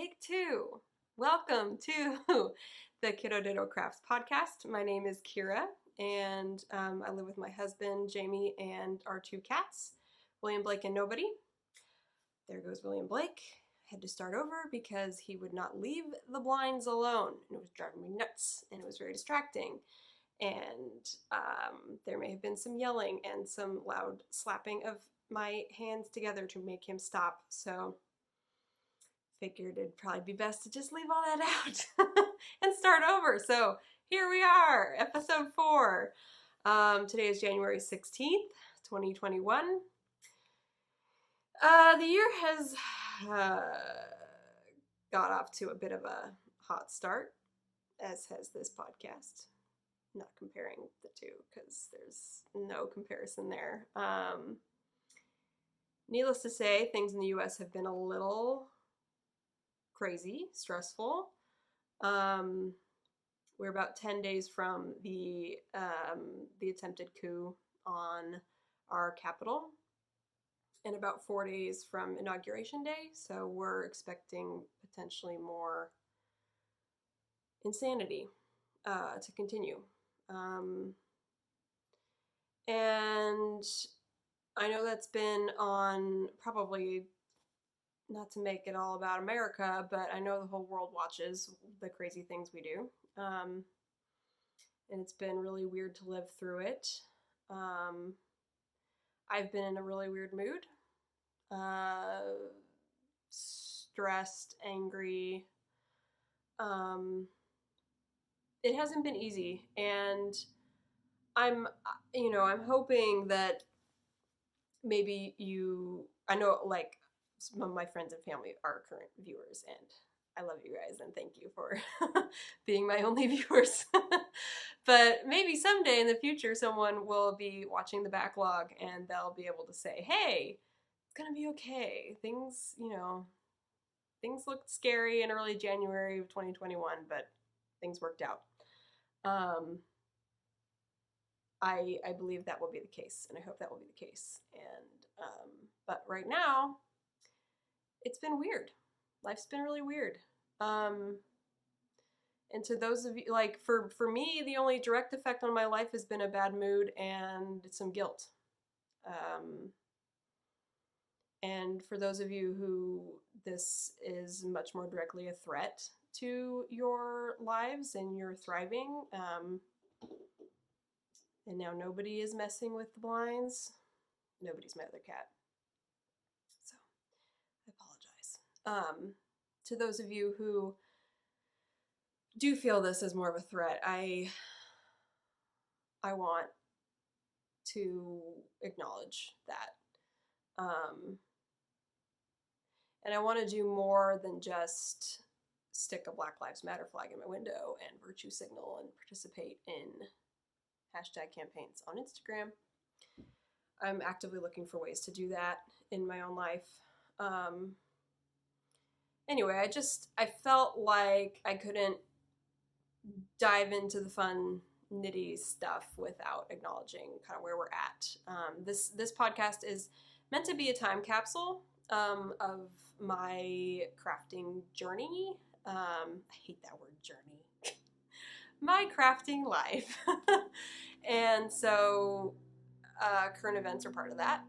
Take two. Welcome to the Kiddo Ditto Crafts podcast. My name is Kira, and I live with my husband, Jamie, and our two cats, William Blake and Nobody. There goes William Blake. I had to start over because he would not leave the blinds alone, and it was driving me nuts, and it was very distracting. And there may have been some yelling and some loud slapping of my hands together to make him stop, so figured it'd probably be best to just leave all that out and start over. So here we are, episode 4. Today is January 16th, 2021. The year has got off to a bit of a hot start, as has this podcast. Not comparing the two, because there's no comparison there. Needless to say, things in the U.S. have been a little crazy, stressful. We're about 10 days from the attempted coup on our capital, and about 4 days from Inauguration Day, so we're expecting potentially more insanity to continue. And I know that's been on, probably not to make it all about America, but I know the whole world watches the crazy things we do. And it's been really weird to live through it. I've been in a really weird mood. Stressed, angry. It hasn't been easy, and I'm hoping that maybe I know, like, some of my friends and family are current viewers, and I love you guys, and thank you for being my only viewers. But maybe someday in the future, someone will be watching the backlog, and they'll be able to say, hey, it's gonna be okay. Things looked scary in early January of 2021, but things worked out. I believe that will be the case, and I hope that will be the case. And but right now, it's been weird. Life's been really weird. And to those of you, like, for me, the only direct effect on my life has been a bad mood and some guilt. And for those of you who this is much more directly a threat to your lives and your thriving, and now nobody is messing with the blinds. Nobody's my other cat. So, I apologize. To those of you who do feel this as more of a threat, I want to acknowledge that. And I want to do more than just stick a Black Lives Matter flag in my window and virtue signal and participate in hashtag campaigns on Instagram. I'm actively looking for ways to do that in my own life. Anyway, I felt like I couldn't dive into the fun, nitty stuff without acknowledging kind of where we're at. This podcast is meant to be a time capsule of my crafting journey. I hate that word, journey. My crafting life. And so current events are part of that.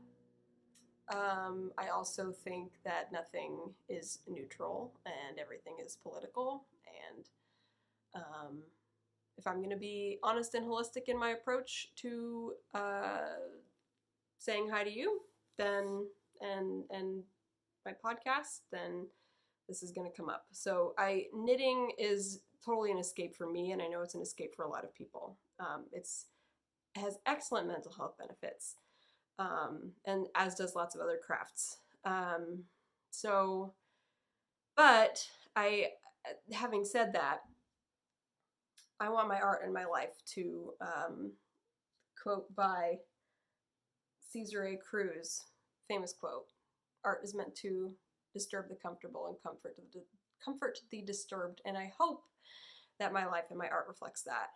I also think that nothing is neutral and everything is political. And if I'm going to be honest and holistic in my approach to saying hi to you, then and my podcast, then this is going to come up. So knitting is totally an escape for me, and I know it's an escape for a lot of people. It has excellent mental health benefits, and as does lots of other crafts. But having said that, I want my art and my life to, quote by Cesar A. Cruz, famous quote, art is meant to disturb the comfortable and comfort the disturbed, and I hope that my life and my art reflects that.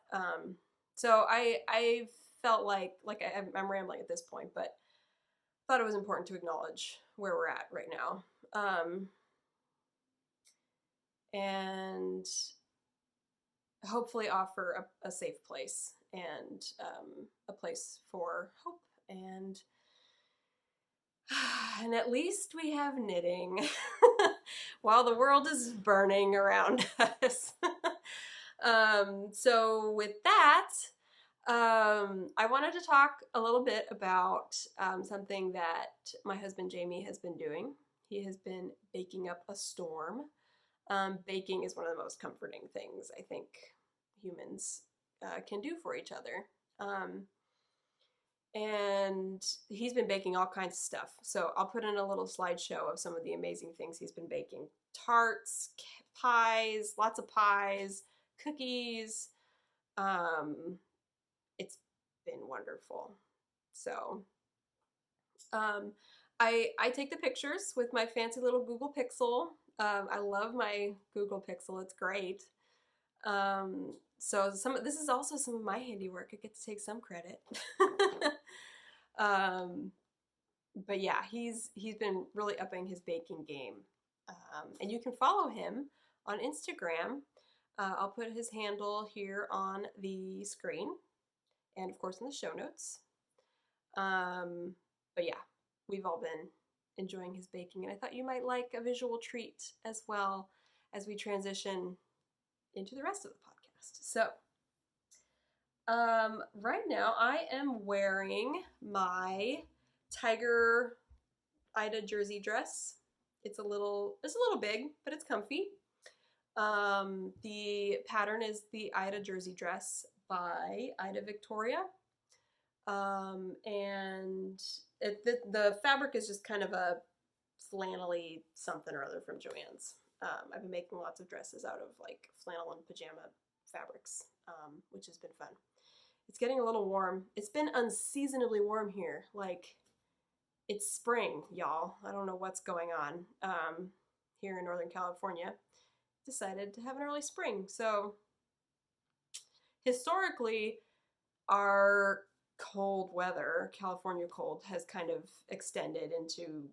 So I felt like I'm rambling at this point, but thought it was important to acknowledge where we're at right now. and hopefully offer a safe place and a place for hope and at least we have knitting while the world is burning around us. So with that, I wanted to talk a little bit about something that my husband Jamie has been doing. He has been baking up a storm. Baking is one of the most comforting things I think humans can do for each other. And he's been baking all kinds of stuff. So I'll put in a little slideshow of some of the amazing things he's been baking. Tarts, pies, lots of pies, cookies. It's been wonderful. So I take the pictures with my fancy little Google Pixel. I love my Google Pixel. It's great. So this is also some of my handiwork. I get to take some credit. But yeah, he's been really upping his baking game. And you can follow him on Instagram. I'll put his handle here on the screen and of course in the show notes. But yeah, we've all been enjoying his baking, and I thought you might like a visual treat as well as we transition into the rest of the podcast. So right now I am wearing my Tiger Ida jersey dress. It's a little big, but it's comfy. The pattern is the Ida jersey dress by Ida Victoria. And the fabric is just kind of a flannelly something or other from Joann's. I've been making lots of dresses out of like flannel and pajama fabrics, which has been fun. It's getting a little warm. It's been unseasonably warm here. Like, it's spring, y'all. I don't know what's going on here in Northern California. Decided to have an early spring. So historically, our cold weather, California cold, has kind of extended into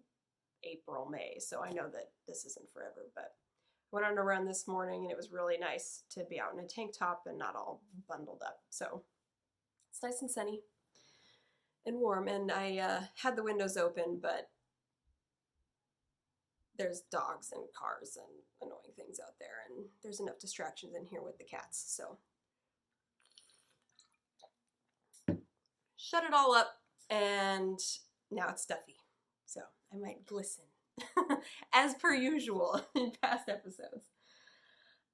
April, May. So I know that this isn't forever, but I went on a run this morning and it was really nice to be out in a tank top and not all bundled up. So it's nice and sunny and warm, and I had the windows open, but there's dogs and cars and annoying things out there, and there's enough distractions in here with the cats, so shut it all up, and now it's stuffy, so I might glisten as per usual in past episodes.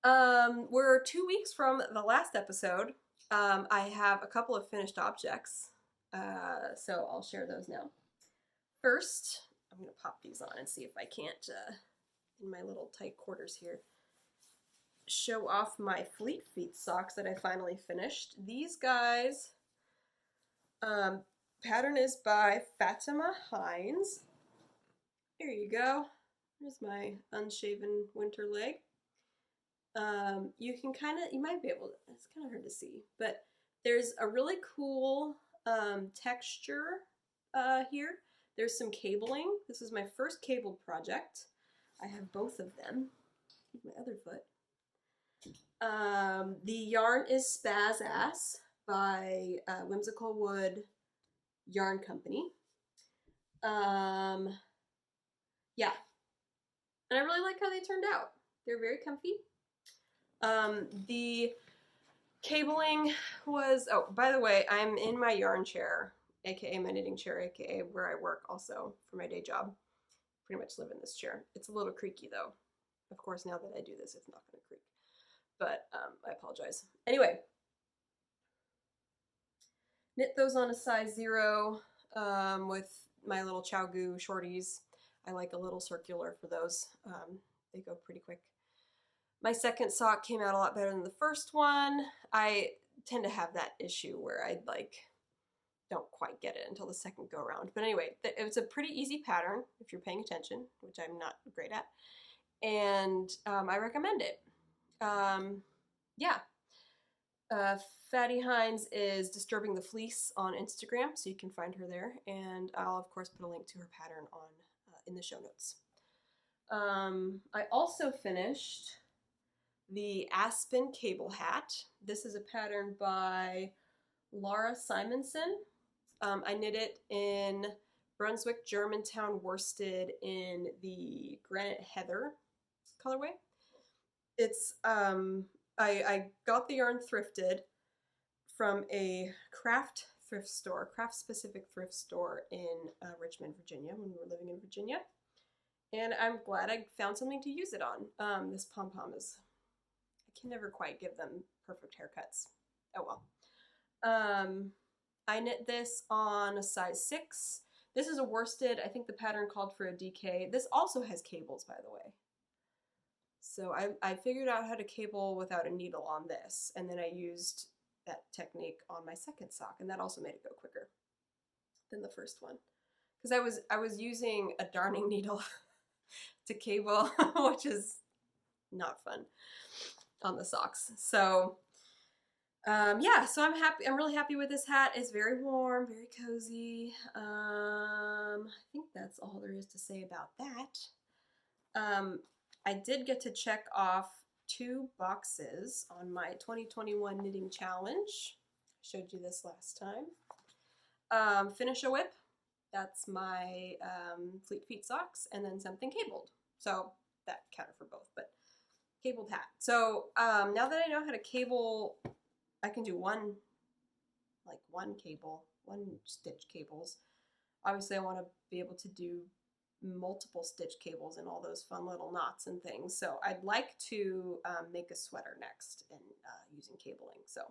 We're 2 weeks from the last episode. I have a couple of finished objects, so I'll share those now. First, I'm going to pop these on and see if I can't, in my little tight quarters here, show off my Fleet Feet socks that I finally finished. These guys, pattern is by Fatima Hines. There you go. There's my unshaven winter leg. You might be able to, it's kind of hard to see, but there's a really cool texture here. There's some cabling. This is my first cabled project. I have both of them. My other foot. The yarn is Spaz Ass by Whimsical Wood Yarn Company. Yeah. And I really like how they turned out. They're very comfy. The cabling was, oh, by the way, I'm in my yarn chair, aka my knitting chair, aka where I work also for my day job. Pretty much live in this chair. It's a little creaky though. Of course, now that I do this, it's not going to creak. But I apologize. Anyway, knit those on a size 0 with my little Chow Goo shorties. I like a little circular for those. They go pretty quick. My second sock came out a lot better than the first one. I tend to have that issue where I don't quite get it until the second go around. But anyway, it was a pretty easy pattern if you're paying attention, which I'm not great at. And I recommend it. Yeah. Fatty Hines is Disturbing the Fleece on Instagram, so you can find her there. And I'll, of course, put a link to her pattern on in the show notes. I also finished the Aspen Cable Hat. This is a pattern by Laura Simonson. I knit it in Brunswick Germantown worsted in the Granite Heather colorway. It's I got the yarn thrifted from a Kraft thrift store, Kraft specific thrift store in Richmond, Virginia, when we were living in Virginia. And I'm glad I found something to use it on. This pom-pom is, I can never quite give them perfect haircuts. Oh well. I knit this on a size 6. This is a worsted. I think the pattern called for a DK. This also has cables, by the way. So I figured out how to cable without a needle on this, and then I used that technique on my second sock, and that also made it go quicker than the first one. Because I was using a darning needle to cable, which is not fun on the socks. So yeah, so I'm happy. I'm really happy with this hat. It's very warm, very cozy. I think that's all there is to say about that. I did get to check off 2 boxes on my 2021 knitting challenge. I showed you this last time. Finish a whip. That's my Fleet Feet socks, and then something cabled. So that counted for both, but cabled hat. So now that I know how to cable, I can do one stitch cables. Obviously I want to be able to do multiple stitch cables and all those fun little knots and things. So I'd like to make a sweater next and using cabling. So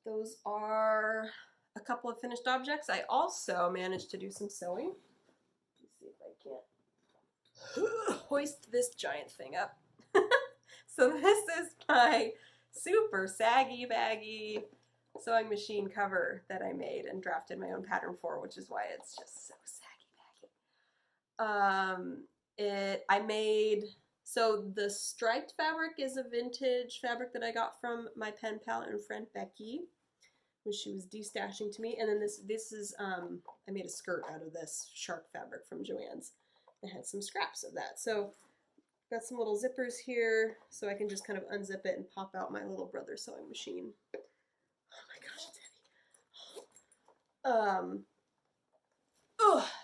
those are a couple of finished objects. I also managed to do some sewing. Let's see if I can't hoist this giant thing up. So this is my super saggy baggy sewing machine cover that I made and drafted my own pattern for, which is why it's just so saggy baggy. I made, so the striped fabric is a vintage fabric that I got from my pen pal and friend Becky when she was destashing to me. And then this is, I made a skirt out of this shark fabric from Joann's. I had some scraps of that. So got some little zippers here so I can just kind of unzip it and pop out my little brother sewing machine. Oh my gosh, it's heavy.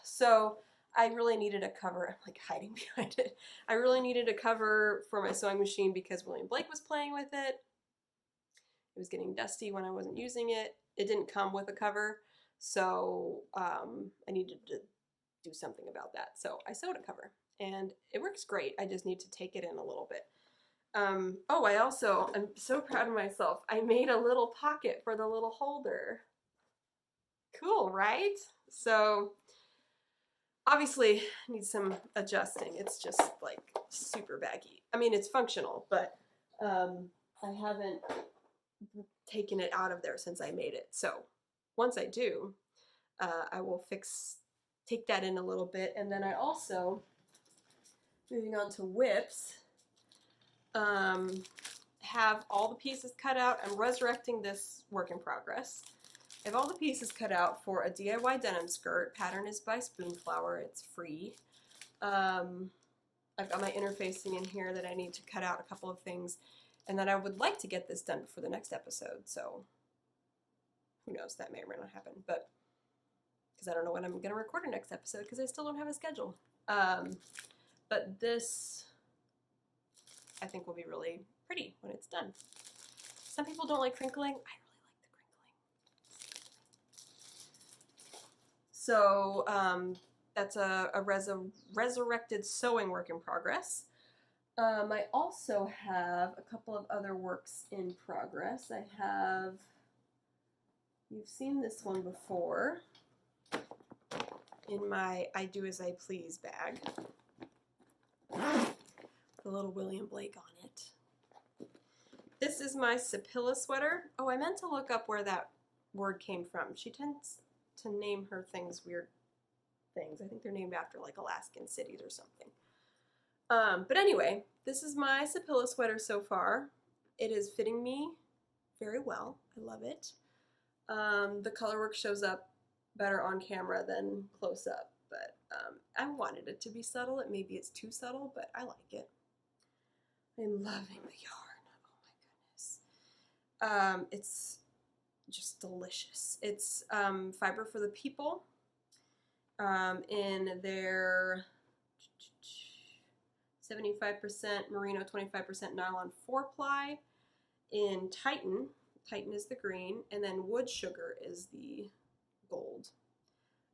So I really needed a cover. I'm like hiding behind it. I really needed a cover for my sewing machine because William Blake was playing with it. It was getting dusty when I wasn't using it. It didn't come with a cover, so I needed to do something about that. So I sewed a cover, and it works great. I just need to take it in a little bit. I'm so proud of myself. I made a little pocket for the little holder. Cool, right? So obviously needs some adjusting. It's just like super baggy. I mean, it's functional, but I haven't taken it out of there since I made it. So once I do, I will take that in a little bit. And then I also, moving on to whips, have all the pieces cut out. I'm resurrecting this work in progress. I have all the pieces cut out for a DIY denim skirt. Pattern is by Spoonflower. It's free. I've got my interfacing in here that I need to cut out a couple of things, and then I would like to get this done for the next episode. So who knows, that may or may not happen, but because I don't know when I'm going to record a next episode because I still don't have a schedule. But this, I think, will be really pretty when it's done. Some people don't like crinkling. I really like the crinkling. So that's a resurrected sewing work in progress. I also have a couple of other works in progress. I have, you've seen this one before, in my I Do As I Please bag. The little William Blake on it. This is my Sapilla sweater. Oh, I meant to look up where that word came from. She tends to name her things weird things. I think they're named after like Alaskan cities or something. But anyway, this is my Sapilla sweater so far. It is fitting me very well. I love it. The color work shows up better on camera than close up, but I wanted it to be subtle. Maybe it's too subtle, but I like it. I'm loving the yarn. Oh my goodness. It's just delicious. It's Fiber for the People in their 75% merino, 25% nylon 4-ply. In Titan, Titan is the green, and then Wood Sugar is the gold.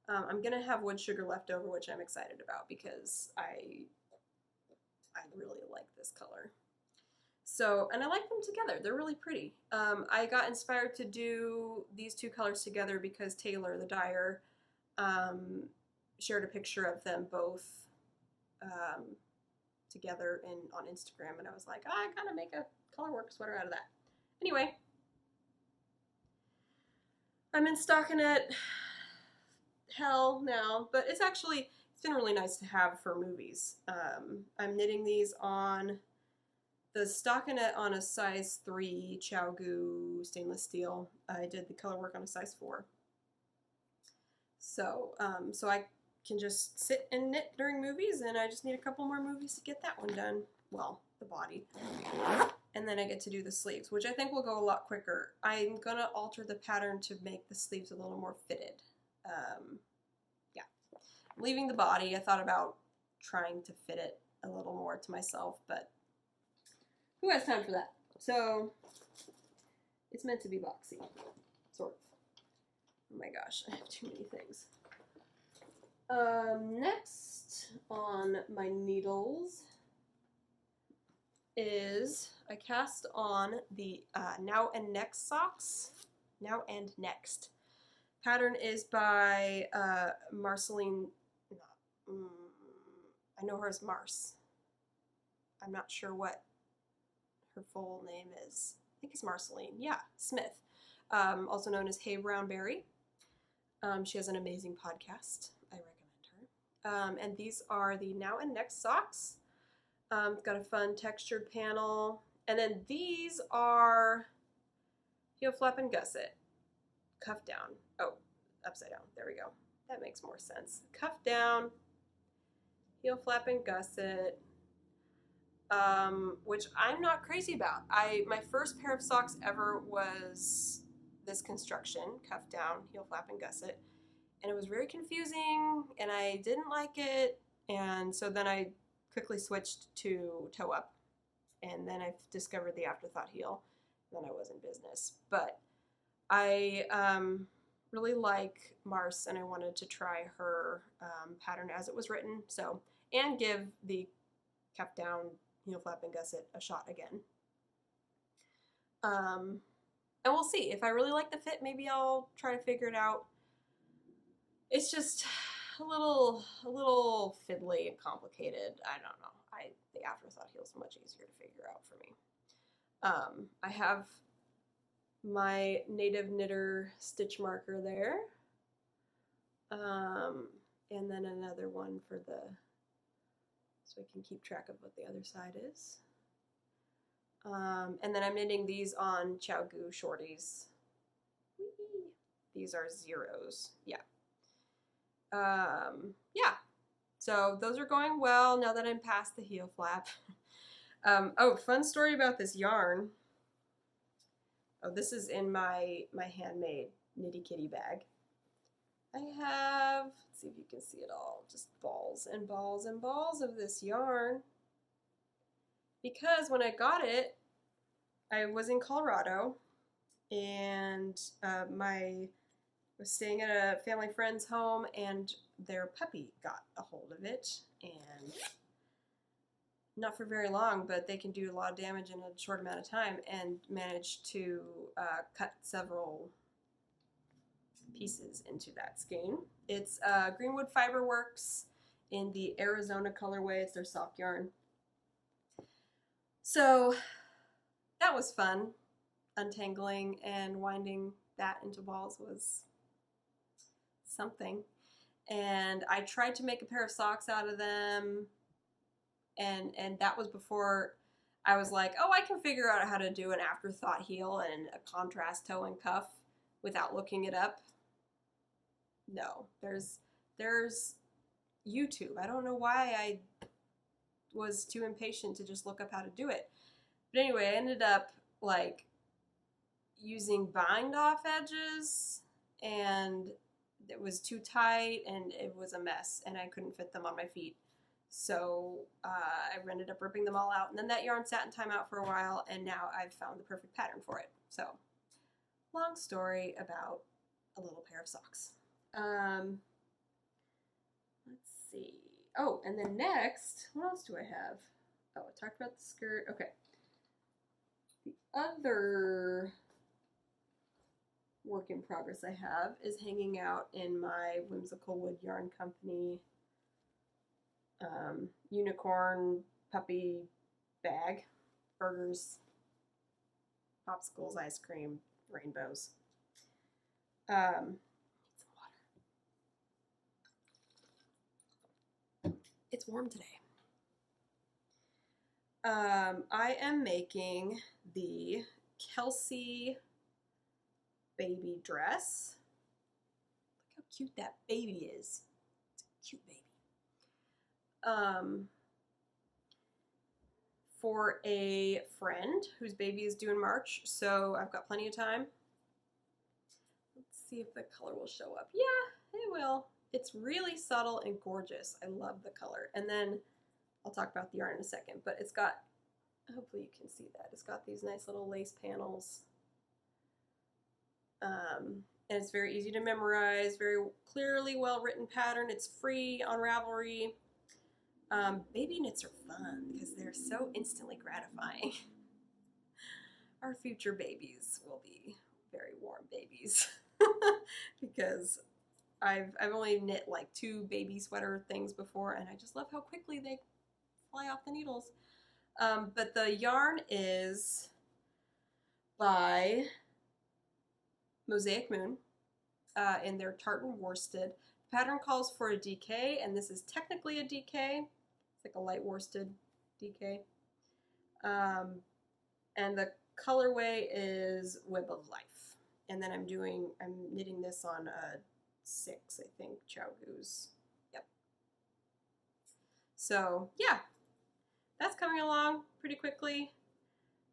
I'm gonna have Wood Sugar left over, which I'm excited about because I really like this color. So, and I like them together. They're really pretty. I got inspired to do these two colors together because Taylor, the dyer, shared a picture of them both together on Instagram, and I was like, oh, I gotta make a colorwork sweater out of that. Anyway, I'm in stockinette hell now, but it's been really nice to have for movies. I'm knitting these on the stockinette on a size 3 ChowGoo stainless steel. I did the color work on a size 4. So, so I can just sit and knit during movies, and I just need a couple more movies to get that one done. Well, the body. And then I get to do the sleeves, which I think will go a lot quicker. I'm going to alter the pattern to make the sleeves a little more fitted. Yeah. Leaving the body, I thought about trying to fit it a little more to myself, but who has time for that? So, it's meant to be boxy, sort of. Oh my gosh, I have too many things. Next on my needles is I cast on the Now and Next socks. Now and Next. Pattern is by Marceline. I know her as Mars. I'm not sure what her full name is. I think it's Marceline. Yeah, Smith. Also known as Hey Brown Berry. She has an amazing podcast. I recommend her. And these are the Now and Next socks. It's got a fun textured panel. And then these are heel flap and gusset. Cuff down. Oh, upside down. There we go. That makes more sense. Cuff down, heel flap and gusset, which I'm not crazy about. My first pair of socks ever was this construction, cuff down, heel flap and gusset, and it was very confusing, and I didn't like it, and so then I quickly switched to toe up, and then I discovered the afterthought heel, and then I was in business. But I really like Mars, and I wanted to try her pattern as it was written, so, and give the cuff down, heel flap and gusset a shot again. And we'll see. If I really like the fit, maybe I'll try to figure it out. It's just a little fiddly and complicated. I don't know. The afterthought heel is much easier to figure out for me. I have my Native Knitter stitch marker there. And then another one for so I can keep track of what the other side is. And then I'm knitting these on ChowGoo shorties. Whee! These are zeros. Yeah. Yeah. So those are going well now that I'm past the heel flap. Oh, fun story about this yarn. Oh, this is in my handmade Nitty Kitty bag. I have, let's see if you can see it all, just balls and balls and balls of this yarn. Because when I got it, I was in Colorado, and I was staying at a family friend's home, and their puppy got a hold of it, and not for very long, but they can do a lot of damage in a short amount of time, and managed to cut several pieces into that skein. It's Greenwood Fiber Works in the Arizona colorway. It's their sock yarn. So that was fun. Untangling and winding that into balls was something. And I tried to make a pair of socks out of them, and that was before I was like, oh, I can figure out how to do an afterthought heel and a contrast toe and cuff without looking it up. No, there's YouTube. I don't know why I was too impatient to just look up how to do it. But anyway, I ended up like using bind off edges, and it was too tight and it was a mess, and I couldn't fit them on my feet. So I ended up ripping them all out, and then that yarn sat in timeout for a while, and now I've found the perfect pattern for it. So long story about a little pair of socks. Let's see. Oh, and then next, what else do I have? Oh, I talked about the skirt. Okay. The other work in progress I have is hanging out in my Whimsical Wood Yarn Company unicorn puppy bag. Burgers, popsicles, ice cream, rainbows. Need some water. It's warm today. I am making the Kelsey baby dress. Look how cute that baby is. It's a cute baby. For a friend whose baby is due in March, so I've got plenty of time. Let's see if the color will show up. Yeah, it will. It's really subtle and gorgeous. I love the color. And then I'll talk about the yarn in a second, but it's got, hopefully you can see that, it's got these nice little lace panels. And it's very easy to memorize, very clearly well-written pattern. It's free on Ravelry. Baby knits are fun because they're so instantly gratifying. Our future babies will be very warm babies because I've only knit like 2 baby sweater things before, and I just love how quickly they fly off the needles. But the yarn is by Mosaic Moon in their tartan worsted. The pattern calls for a DK, and this is technically a DK. It's like a light worsted DK. And the colorway is Web of Life. And then I'm knitting this on a 6, I think, Chow Goose. Yep. So yeah, that's coming along pretty quickly.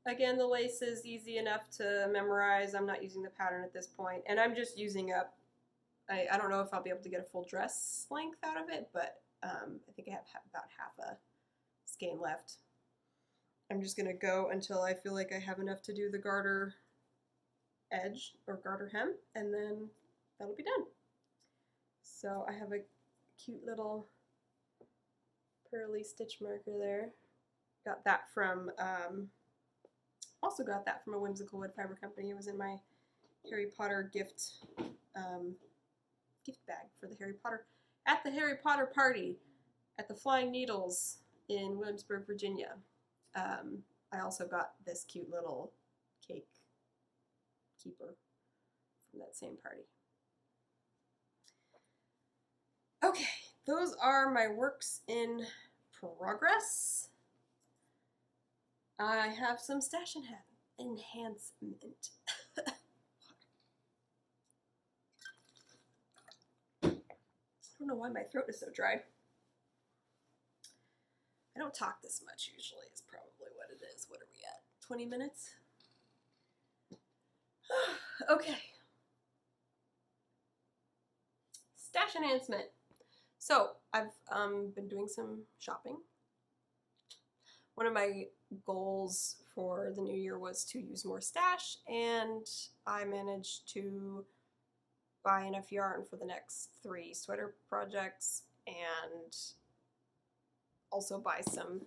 Again, the lace is easy enough to memorize. I'm not using the pattern at this point, and I'm just using up, I don't know if I'll be able to get a full dress length out of it, but I think I have about half a skein left. I'm just going to go until I feel like I have enough to do the garter edge or garter hem, and then that'll be done. So I have a cute little pearly stitch marker there. Got that from, also got that from a Whimsical Wood Fiber Company. It was in my Harry Potter gift bag for the Harry Potter, at the Harry Potter party at the Flying Needles in Williamsburg, Virginia. I also got this cute little cake keeper from that same party. Okay, those are my works in progress. I have some stash enhancement. I don't know why my throat is so dry. I don't talk this much usually, is probably what it is. What are we at? 20 minutes? Okay. Stash enhancement. So I've been doing some shopping. One of my goals for the new year was to use more stash, and I managed to buy enough yarn for the next 3 sweater projects, and also buy some,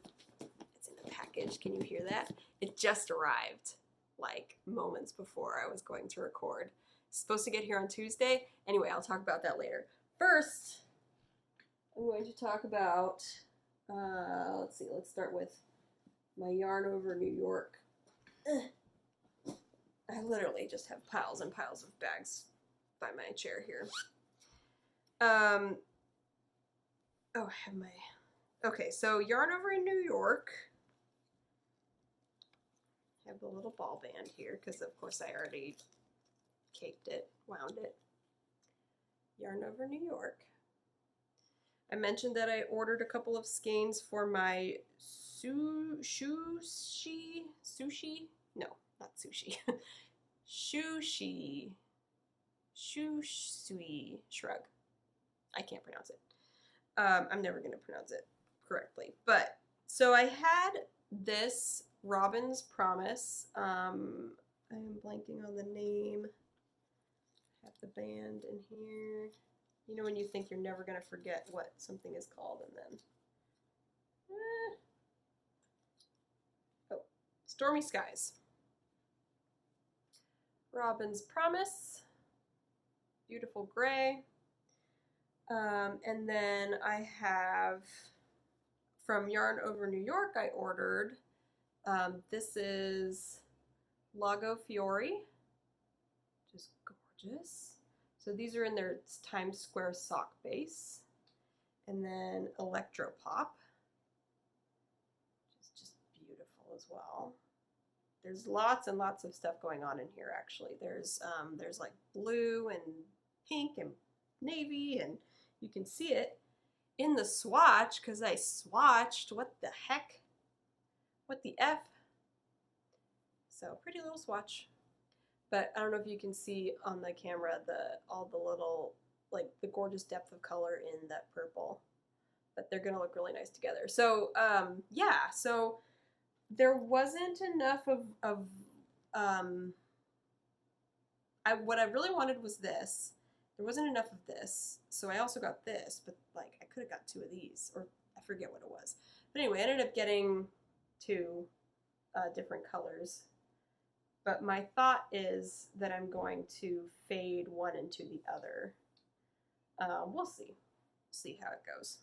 it's in the package, can you hear that? It just arrived like moments before I was going to record. It's supposed to get here on Tuesday. Anyway, I'll talk about that later. First, I'm going to talk about, let's see, let's start with my yarn over New York. I literally just have piles and piles of bags by my chair here. Oh, I have my, okay, so yarn over in New York. I have the little ball band here because of course I already caked it, wound it. Yarn over New York. I mentioned that I ordered a couple of skeins for my sushi? No, not sushi. Shushui shrug. I can't pronounce it. I'm never going to pronounce it correctly. But, so I had this Robin's Promise. I'm blanking on the name. I have the band in here. You know when you think you're never going to forget what something is called and then... Oh, Stormy Skies. Robin's Promise. Beautiful gray. And then I have from Yarn Over New York, I ordered, this is Lago Fiori, which is gorgeous. So these are in their Times Square sock base. And then Electro Pop, which is just beautiful as well. There's lots and lots of stuff going on in here, actually. There's like blue and pink and navy, and you can see it in the swatch because I swatched. What the heck? What the F? So pretty little swatch. But I don't know if you can see on the camera all the little, like the gorgeous depth of color in that purple. But they're gonna look really nice together. So yeah, so there wasn't enough of what I really wanted was this. There wasn't enough of this, so I also got this, but like I could have got 2 of these, or I forget what it was. But anyway, I ended up getting 2 different colors. But my thought is that I'm going to fade one into the other. We'll see how it goes.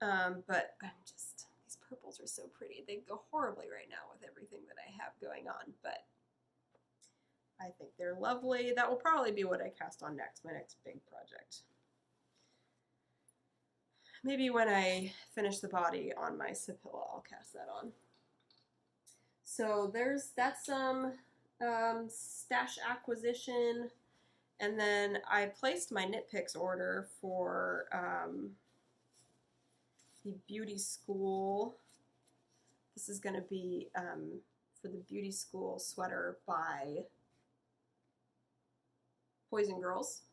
But these purples are so pretty. They go horribly right now with everything that I have going on, but I think they're lovely. That will probably be what I cast on next, my next big project. Maybe when I finish the body on my Sapilla, I'll cast that on. So that's some stash acquisition, and then I placed my Knit Picks order for the beauty school. This is going to be for the beauty school sweater by Poison Girls.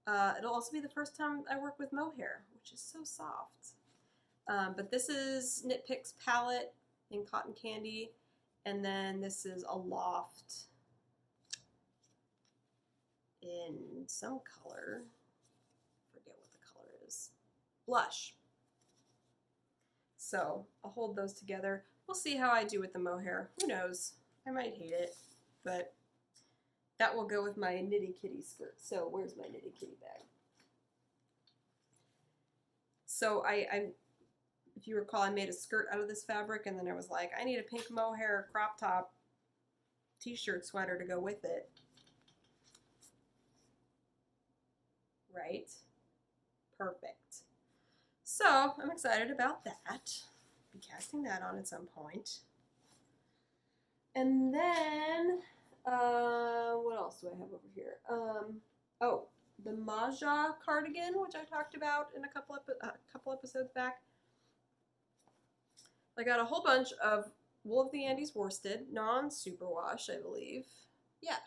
It'll also be the first time I work with mohair, which is so soft. But this is Knit Picks palette in Cotton Candy, and then this is a loft in some color. Forget what the color is. Blush. So I'll hold those together. We'll see how I do with the mohair. Who knows? I might hate it, but that will go with my Nitty Kitty skirt. So where's my Nitty Kitty bag? So if you recall, I made a skirt out of this fabric, and then I was like, I need a pink mohair crop top t-shirt sweater to go with it. Right? Perfect. So I'm excited about that. Be casting that on at some point. And then, what else do I have over here? Oh, the Maja cardigan, which I talked about in a couple episodes back. I got a whole bunch of Wool of the Andes worsted, non-superwash, I believe. Yeah,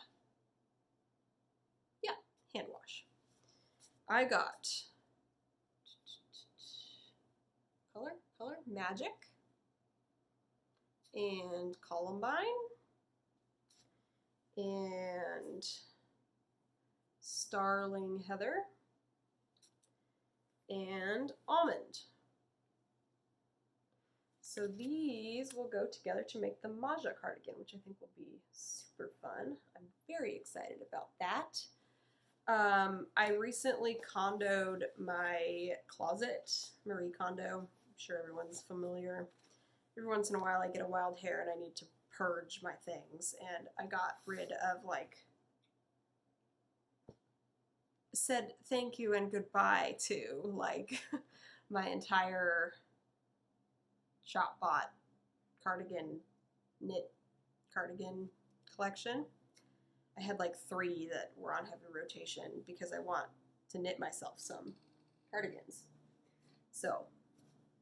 hand wash. I got color Magic and Columbine and Starling Heather and Almond. So these will go together to make the Maja cardigan, which I think will be super fun. I'm very excited about that. I recently condoed my closet, Marie Kondo. I'm sure everyone's familiar. Every once in a while I get a wild hair and I need to purge my things, and I got rid of, like, said thank you and goodbye to, like, my entire shop bought cardigan, knit cardigan collection. I had like 3 that were on heavy rotation because I want to knit myself some cardigans. So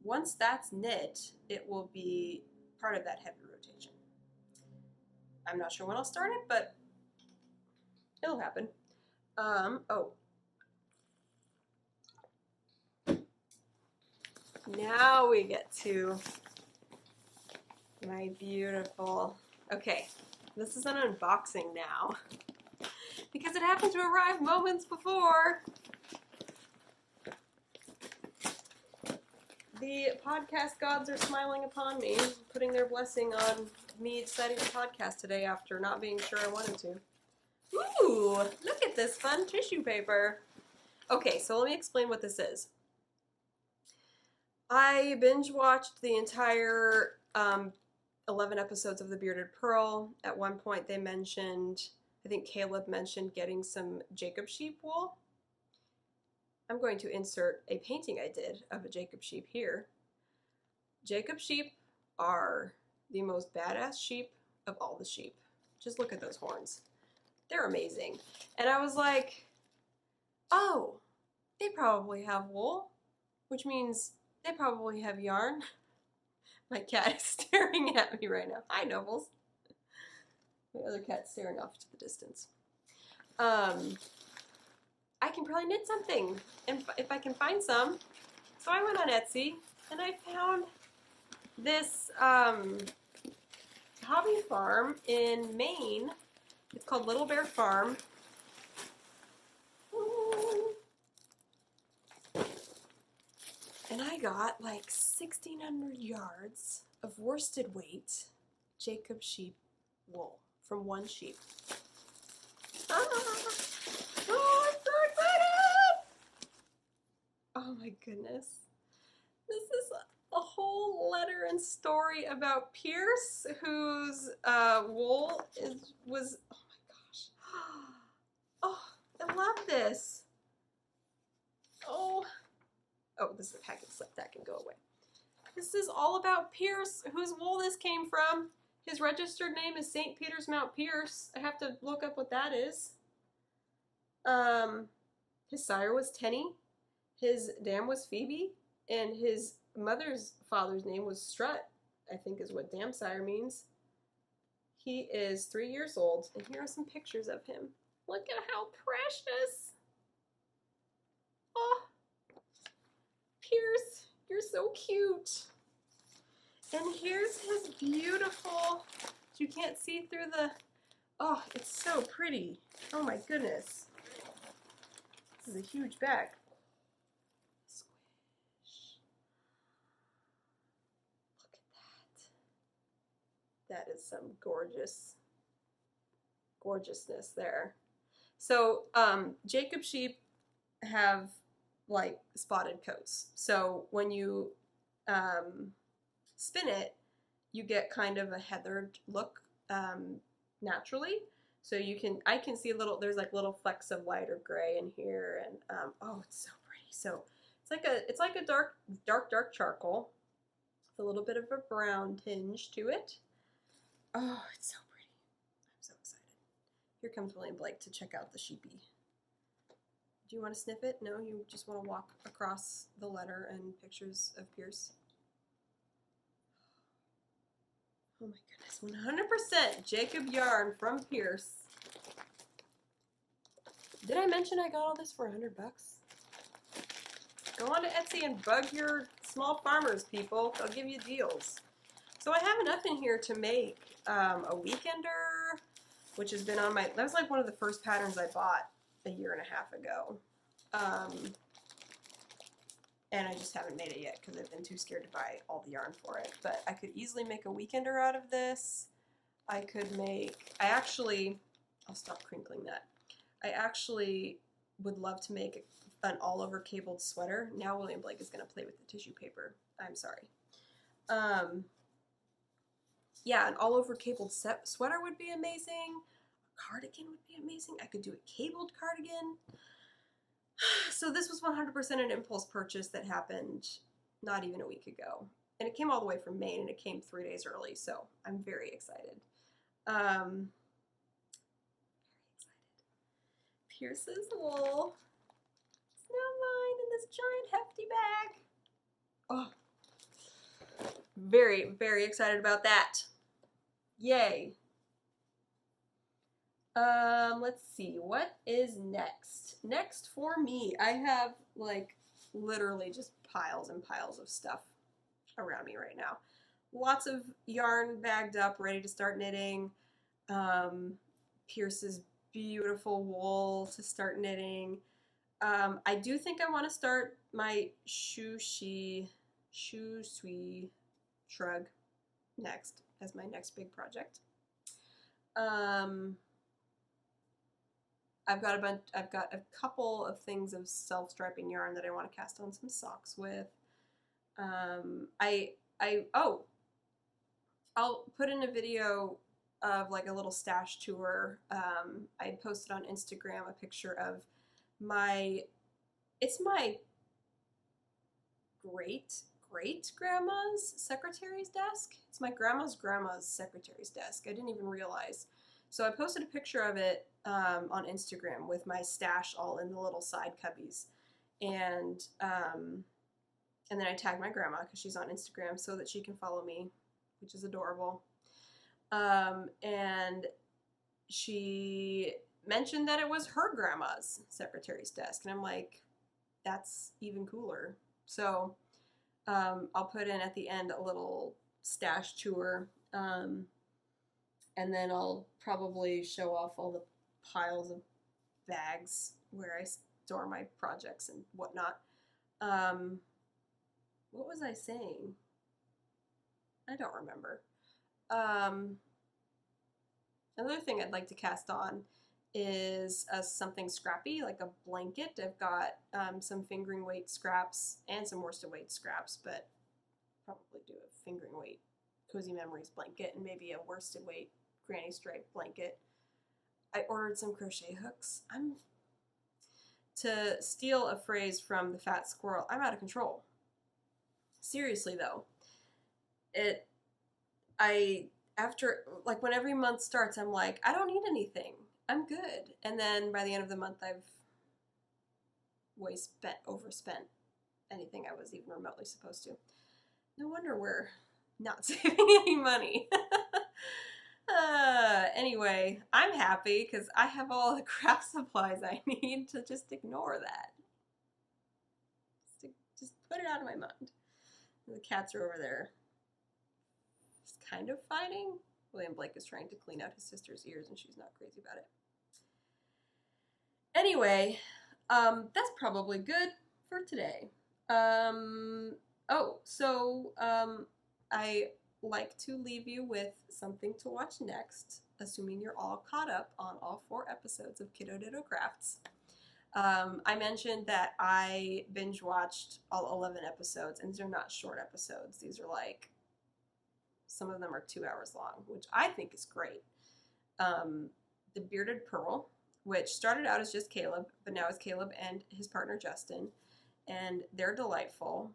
once that's knit, it will be part of that heavy rotation. I'm not sure when I'll start it, but it'll happen. Oh. Now we get to my beautiful, okay, this is an unboxing now because it happened to arrive moments before the podcast gods are smiling upon me, putting their blessing on me deciding to podcast today after not being sure I wanted to. Ooh, look at this fun tissue paper. Okay, so let me explain what this is. I binge watched the entire 11 episodes of The Bearded Pearl. At one point they mentioned, I think Caleb mentioned getting some Jacob sheep wool. I'm going to insert a painting I did of a Jacob sheep here. Jacob sheep are the most badass sheep of all the sheep. Just look at those horns. They're amazing. And I was like, oh, they probably have wool, which means they probably have yarn. My cat is staring at me right now. Hi, Nobles. My other cat's staring off to the distance. I can probably knit something, and if I can find some. So I went on Etsy, and I found this hobby farm in Maine. It's called Little Bear Farm. And I got like 1,600 yards of worsted weight Jacob sheep wool from one sheep. Ah! Oh, I'm so excited! Oh my goodness. This is a whole letter and story about Pierce, whose wool was, oh my gosh. Oh, I love this. Oh, this is a packet slip. That can go away. This is all about Pierce, whose wool this came from. His registered name is St. Peter's Mount Pierce. I have to look up what that is. His sire was Tenny, his dam was Phoebe, and his mother's father's name was Strut, I think is what dam sire means. He is 3 years old, and here are some pictures of him. Look at how precious. Oh, Pierce, you're so cute. And here's his beautiful, you can't see through the, oh, it's so pretty. Oh my goodness. This is a huge bag. Squish. Look at that. That is some gorgeousness there. So Jacob sheep have like spotted coats. So when you spin it, you get kind of a heathered look naturally. So I can see there's like little flecks of lighter gray in here, and oh, it's so pretty. So it's like a dark charcoal with a little bit of a brown tinge to it. Oh, it's so pretty. I'm so excited. Here comes William Blake to check out the sheepy. Do you want to sniff it? No, you just want to walk across the letter and pictures of Pierce? Oh my goodness, 100% Jacob yarn from Pierce. Did I mention I got all this for $100? Go on to Etsy and bug your small farmers, people. They'll give you deals. So I have enough in here to make a weekender, which has been on that was like one of the first patterns I bought a year and a half ago. And I just haven't made it yet because I've been too scared to buy all the yarn for it. But I could easily make a weekender out of this. I'll stop crinkling that. I actually would love to make an all-over cabled sweater. Now William Blake is going to play with the tissue paper. I'm sorry. Yeah, an all-over cabled sweater would be amazing. A cardigan would be amazing. I could do a cabled cardigan. So this was 100% an impulse purchase that happened not even a week ago. And it came all the way from Maine, and it came 3 days early, so I'm very excited. Pierce's wool. It's now mine in this giant hefty bag. Oh, very, very excited about that. Yay. Let's see, what is next? Next for me, I have like literally just piles and piles of stuff around me right now. Lots of yarn bagged up, ready to start knitting. Pierce's beautiful wool to start knitting. I do think I want to start my Shui shrug next as my next big project. I've got a couple of things of self-striping yarn that I want to cast on some socks with. I'll put in a video of like a little stash tour. I posted on Instagram a picture of it's my great grandma's secretary's desk. It's my grandma's secretary's desk. I didn't even realize. So I posted a picture of it on Instagram with my stash all in the little side cubbies, and then I tagged my grandma because she's on Instagram so that she can follow me, which is adorable. And she mentioned that it was her grandma's secretary's desk, and I'm like, that's even cooler. So I'll put in at the end a little stash tour, and then I'll probably show off all the piles of bags where I store my projects and whatnot. What was I saying? I don't remember. Another thing I'd like to cast on is something scrappy, like a blanket. I've got some fingering weight scraps and some worsted weight scraps, but probably do a fingering weight Cozy Memories blanket and maybe a worsted weight granny stripe blanket. I ordered some crochet hooks. To steal a phrase from the Fat Squirrel, I'm out of control. Seriously though, after when every month starts, I'm like, I don't need anything. I'm good. And then by the end of the month, I've overspent anything I was even remotely supposed to. No wonder we're not saving any money. Anyway, I'm happy because I have all the craft supplies I need to just ignore that. Just put it out of my mind. The cats are over there just kind of fighting. William Blake is trying to clean out his sister's ears and she's not crazy about it. Anyway, that's probably good for today. I like to leave you with something to watch next, assuming you're all caught up on all 4 episodes of Kiddo Ditto Crafts. I mentioned that I binge watched all 11 episodes, and these are not short episodes. These are some of them are 2 hours long, which I think is great. The Bearded Pearl, which started out as just Caleb, but now is Caleb and his partner Justin, and they're delightful.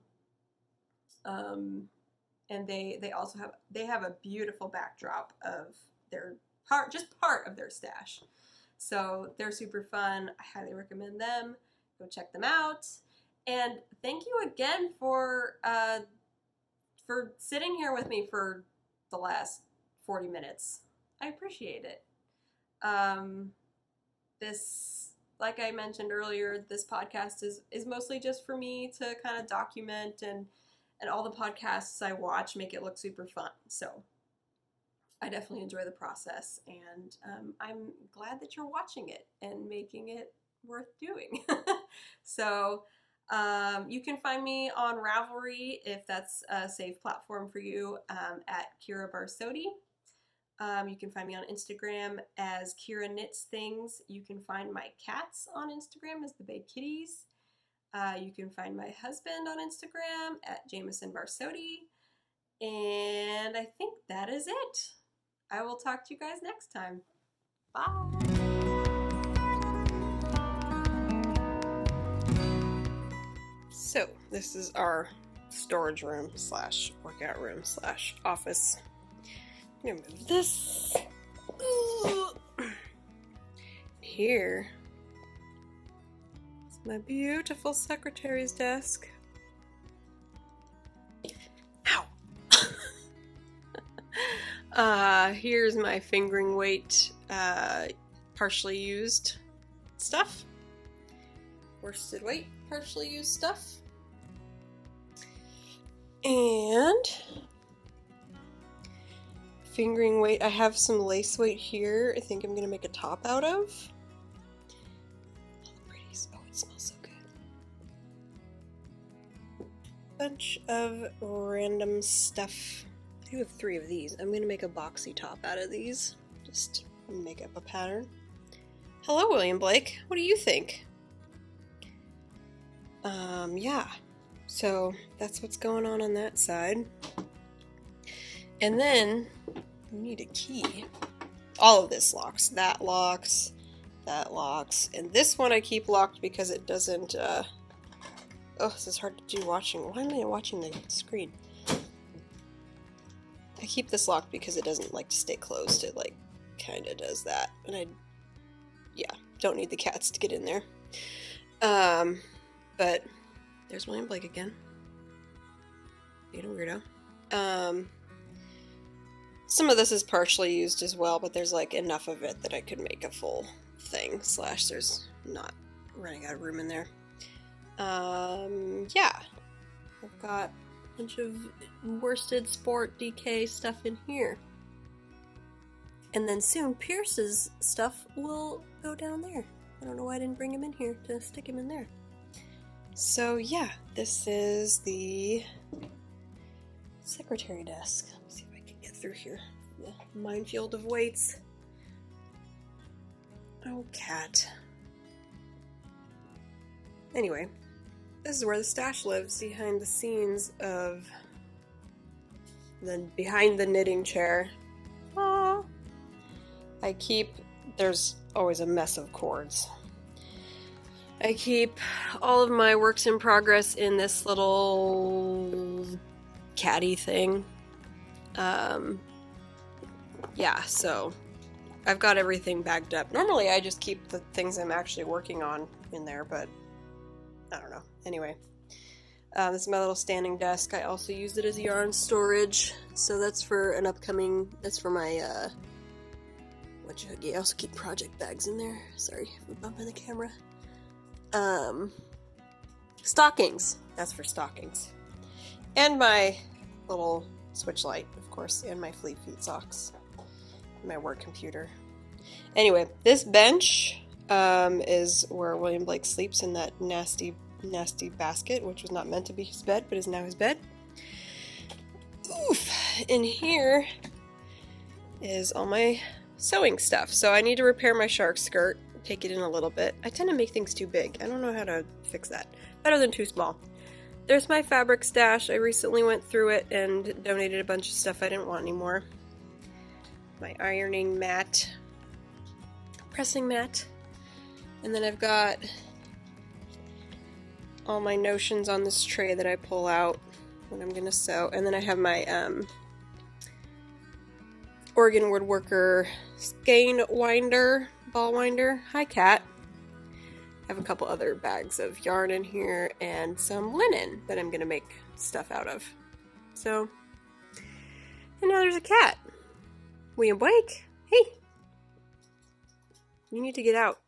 And they also have a beautiful backdrop of their part of their stash. So they're super fun. I highly recommend them. Go check them out. And thank you again for sitting here with me for the last 40 minutes. I appreciate it. This, like I mentioned earlier, this podcast is mostly just for me to kind of document, and all the podcasts I watch make it look super fun. So I definitely enjoy the process, and I'm glad that you're watching it and making it worth doing. So you can find me on Ravelry if that's a safe platform for you, at Kira Barsodi. You can find me on Instagram as Kira Knits Things. You can find my cats on Instagram as the Bay Kitties. You can find my husband on Instagram at Jameson Barsodi. And I think that is it. I will talk to you guys next time. Bye. So this is our storage room / workout room / office. I'm gonna move this. Here is my beautiful secretary's desk. Ow! Here's my fingering weight, partially used stuff. Worsted weight, partially used stuff. And fingering weight, I have some lace weight here. I think I'm gonna make a top out of. Oh, pretties. Oh, it smells so good. Bunch of random stuff. I do have 3 of these. I'm gonna make a boxy top out of these. Just make up a pattern. Hello, William Blake. What do you think? Yeah. So that's what's going on that side. And then we need a key. All of this locks. That locks. That locks. And this one I keep locked because it doesn't, oh, this is hard to do watching. Why am I watching the screen? I keep this locked because it doesn't like to stay closed. It like kind of does that. And yeah, don't need the cats to get in there. But there's William Blake again. Being a weirdo. Some of this is partially used as well, but there's like enough of it that I could make a full thing. / there's not running out of room in there. Yeah. I've got a bunch of worsted sport DK stuff in here. And then soon Pierce's stuff will go down there. I don't know why I didn't bring him in here to stick him in there. So yeah, this is the secretary desk. Let me see if I can get through here. The minefield of weights. Oh, cat. Anyway, this is where the stash lives, behind the scenes of behind the knitting chair. Aww. There's always a mess of cords. I keep all of my works in progress in this little caddy thing. Yeah, so I've got everything bagged up. Normally I just keep the things I'm actually working on in there, but I don't know. Anyway, this is my little standing desk. I also use it as yarn storage, so that's for an upcoming, that's for my, I also keep project bags in there. Sorry if I'm bumping the camera. Stockings. That's for stockings. And my little switch light, of course, and my Fleet Feet socks. My work computer. Anyway, this bench is where William Blake sleeps, in that nasty, nasty basket, which was not meant to be his bed, but is now his bed. Oof! In here is all my sewing stuff. So I need to repair my shark skirt, take it in a little bit. I tend to make things too big. I don't know how to fix that. Better than too small. There's my fabric stash. I recently went through it and donated a bunch of stuff I didn't want anymore. My ironing mat, pressing mat, and then I've got all my notions on this tray that I pull out when I'm gonna sew, and then I have my Oregon Woodworker skein winder, ball winder. Hi, cat. I have a couple other bags of yarn in here and some linen that I'm gonna make stuff out of. So, and now there's a cat. William Blake, hey, you need to get out.